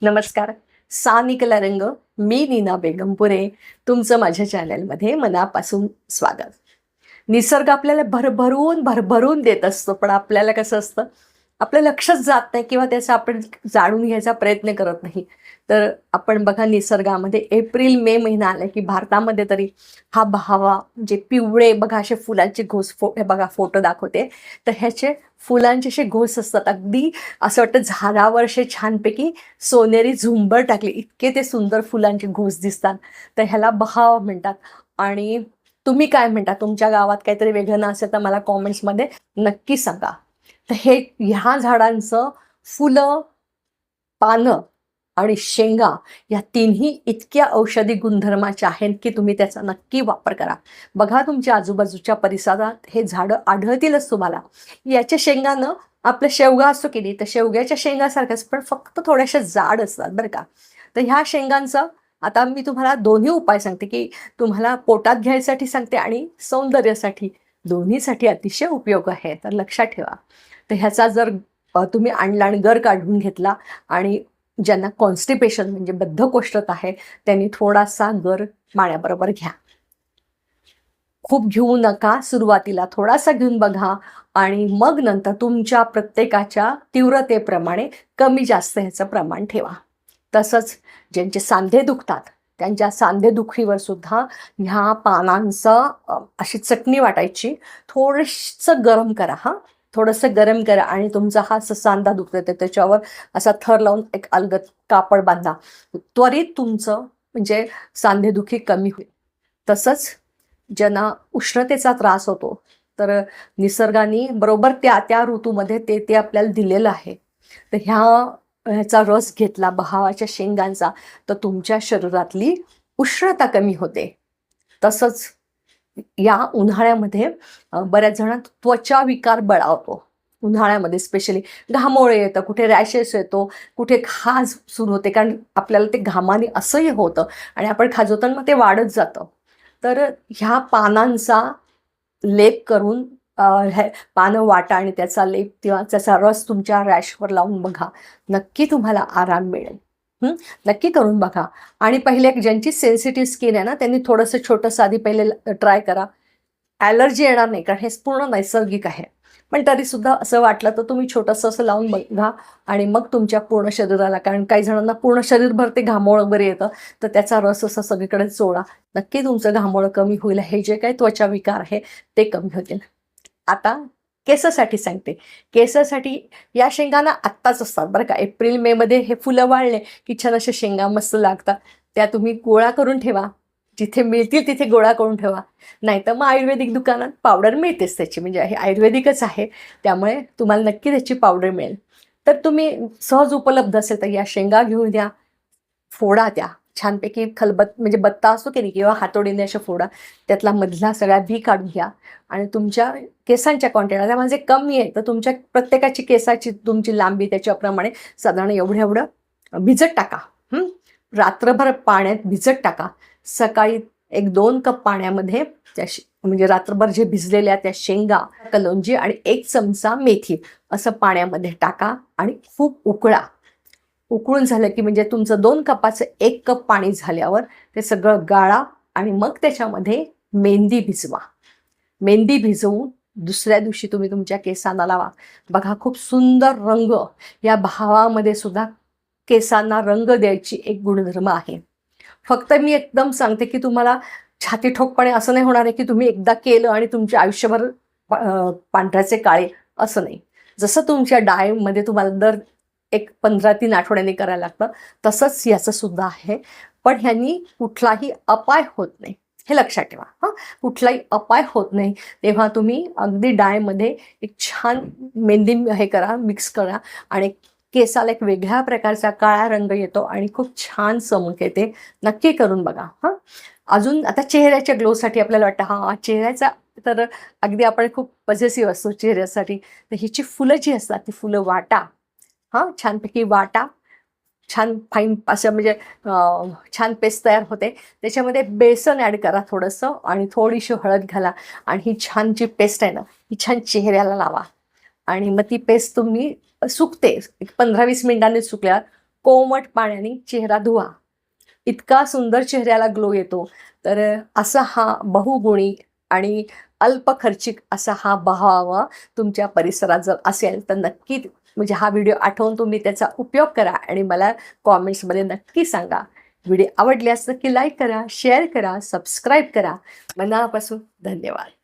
नमस्कार. सा निकला रंग. मी नीना बेगमपुरे. तुमचं माझ्या चॅनलमध्ये मनापासून स्वागत. निसर्ग आपल्याला भरभरून भरभरून देत असतो, पण आपल्याला कसं असतं, आपलं लक्षच जात नाही किंवा त्याचा आपण जाणून घ्यायचा प्रयत्न करत नाही. तर आपण बघा, निसर्गामध्ये एप्रिल मे महिना आला की भारतामध्ये तरी हा बहावा, जे पिवळे बघा असे फुलांचे घोस, हे बघा फोटो दाखवते, तर ह्याचे फुलांचे असे घोस असतात. अगदी असं वाटतं झाडावर असे छानपैकी सोनेरी झुंबर टाकली, इतके ते सुंदर फुलांचे घोस दिसतात. तर ह्याला बहाव म्हणतात. आणि तुम्ही काय म्हणता? तुमच्या गावात काहीतरी वेगळं असेल तर मला कॉमेंट्समध्ये नक्की सांगा. तर हे ह्या झाडांचं फुलं, पानं आणि शेंगा या तिन्ही इतक्या औषधी गुणधर्माच्या आहेत की तुम्ही त्याचा नक्की वापर करा. बघा, तुमच्या आजूबाजूच्या परिसरात हे झाडं आढळतीलच तुम्हाला. याच्या शेंगानं आपलं शेवगा असतो की नाही, तर शेवग्याच्या शेंगासारखंच, पण फक्त थोड्याशा जाड असतात बरं का. तर ह्या शेंगांचं आता मी तुम्हाला दोन्ही उपाय सांगते, की तुम्हाला पोटात घ्यायसाठी सांगते आणि सौंदर्यासाठी, दोन्हीसाठी अतिशय उपयोग आहे. तर लक्षात ठेवा. तर ह्याचा जर तुम्ही आणला आणि गर काढून घेतला, आणि ज्यांना कॉन्स्टिपेशन म्हणजे बद्धकोष्ठता आहे त्यांनी थोडासा गर पाण्याबरोबर घ्या. खूप घेऊ नका, सुरुवातीला थोडासा घेऊन बघा, आणि मग नंतर तुमच्या प्रत्येकाच्या तीव्रतेप्रमाणे कमी जास्त ह्याचं प्रमाण ठेवा. तसंच ज्यांचे सांधे दुखतात, त्यांच्या सांधेदुखीवर सुद्धा ह्या पानांचं अशी चटणी वाटायची, थोडंसं गरम करा. थोडंसं गरम करा आणि तुमचा हा सांधा दुखतोय तर त्याच्यावर असा थर लावून एक अलगद कापड बांधा. त्वरित तुमचं म्हणजे सांधेदुखी कमी होईल. तसंच ज्यांना उष्णतेचा त्रास होतो, तर निसर्गाने बरोबर त्या त्या ऋतूमध्ये ते ते आपल्याला दिलेलं आहे. तर ह्याचा रस घेतला बहावाच्या शेंगांचा, तर तुमच्या शरीरातली उष्णता कमी होते. तसंच या उन्हाळ्यामध्ये बऱ्याच जणांना त्वचा विकार बळावतो. उन्हाळ्यामध्ये स्पेशली घामोळे येतं, कुठे रॅशेस येतो, कुठे खाज सुरू होते, कारण आपल्याला ते घामाने असह्य होतं आणि आपण खाजवतो मग ते वाढत जातं. तर ह्या पानांचा लेप करून हे पानं वाटा आणि त्याचा लेप किंवा त्याचा रस तुमच्या रॅशवर लावून बघा. नक्की तुम्हाला आराम मिळेल. नक्की करून बघा. आणि पहिले ज्यांची सेन्सिटिव्ह स्किन आहे ना, त्यांनी थोडंसं छोटंसं आधी पहिले ट्राय करा. ॲलर्जी येणार नाही, कारण हे पूर्ण नैसर्गिक आहे. पण तरीसुद्धा असं वाटलं तर तुम्ही छोटंसं असं लावून बघा, आणि मग तुमच्या पूर्ण शरीराला, कारण काही जणांना पूर्ण शरीरभर ते घामोळ वगैरे येतं, तर त्याचा रस असा सगळीकडे चोळा. नक्की तुमचं घामोळं कमी होईल. हे जे काही त्वचा विकार आहे ते कमी होतील. आता केसासाठी सांगते. केसासाठी या शेंगांना आत्ताच असतात बरं का. एप्रिल मे मध्ये हे फुलं वाळले की छान अशा शेंगा मस्त लागतात. त्या तुम्ही गोळा करून ठेवा. जिथे मिळतील तिथे गोळा करून ठेवा. नाहीतर मग आयुर्वेदिक दुकानात पावडर मिळतेच त्याची, म्हणजे हे आयुर्वेदिकच आहे, त्यामुळे तुम्हाला नक्की त्याची पावडर मिळेल. तर तुम्ही सहज उपलब्ध असेल तर या शेंगा घेऊन द्या, फोडा त्या छानपैकी, खलबत म्हणजे बत्ता असतो की नाही, किंवा हातोडीने अशा फोडा. त्यातला मधला सगळ्या बी काढून घ्या आणि तुमच्या केसांच्या क्वांटिटी, त्यामध्ये कमी आहे तर तुमच्या प्रत्येकाची केसाची तुमची लांबी त्याच्याप्रमाणे साधारण एवढं एवढं भिजत टाका. रात्रभर पाण्यात भिजत टाका. सकाळी 1-2 कप पाण्यामध्ये त्या म्हणजे रात्रभर जे भिजलेल्या त्या शेंगा, कलौंजी आणि 1 चमचा मेथी असं पाण्यामध्ये टाका आणि खूप उकळा. उकळून झालं की म्हणजे तुमचं 2 कपाचं 1 कप पाणी झाल्यावर ते सगळं गाळा आणि मग त्याच्यामध्ये मेहंदी भिजवा. मेहंदी भिजवून दुसऱ्या दिवशी तुम्ही तुमच्या केसांना लावा. बघा, खूप सुंदर रंग या भावामध्ये सुद्धा केसांना रंग द्यायची एक गुणधर्म आहे. फक्त मी एकदम सांगते की तुम्हाला छाती ठोकपणे असं नाही होणार आहे की तुम्ही एकदा केलं आणि तुमच्या आयुष्यभर पांढऱ्याचे काळे, असं नाही. जसं तुमच्या डायमध्ये तुम्हाला दर 15-3 आठवड्यांनी करायला लागतं, तसंच याचं सुद्धा आहे. पण ह्यांनी कुठलाही अपाय होत नाही, हे लक्षात ठेवा. कुठलाही अपाय होत नाही. तेव्हा तुम्ही अगदी डायमध्ये एक छान मेहंदी हे करा, मिक्स करा, आणि केसाला एक वेगळ्या प्रकारचा काळा रंग येतो आणि खूप छान चमक येते. नक्की करून बघा. अजून आता चेहऱ्याच्या ग्लोसाठी आपल्याला वाटतं चेहऱ्याचा, तर अगदी आपण खूप पॉझिटिव्ह असतो चेहऱ्यासाठी. तर हिची फुलं जी असतात ती फुलं वाटा. छानपैकी वाटा. छान फाईन असं म्हणजे छान पेस्ट तयार होते. त्याच्यामध्ये बेसन ॲड करा थोडंसं, आणि थोडीशी हळद घाला, आणि ही छान जी पेस्ट आहे ना, ही छान चेहऱ्याला लावा. आणि मग ती पेस्ट तुम्ही सुकते, 15-20 मिनिटांनी सुकल्यावर कोमट पाण्याने चेहरा धुवा. इतका सुंदर चेहऱ्याला ग्लो येतो. तर असा हा बहुगुणी आणि अल्प खर्चिक असा हा बहावा तुमच्या परिसरात जर असेल तर नक्की म्हणजे हा व्हिडिओ आठवून तुम्ही त्याचा उपयोग करा आणि मला कॉमेंट्समध्ये नक्की सांगा. व्हिडिओ आवडल्यास नक्की लाईक करा, शेअर करा, सबस्क्राईब करा. मनापासून धन्यवाद.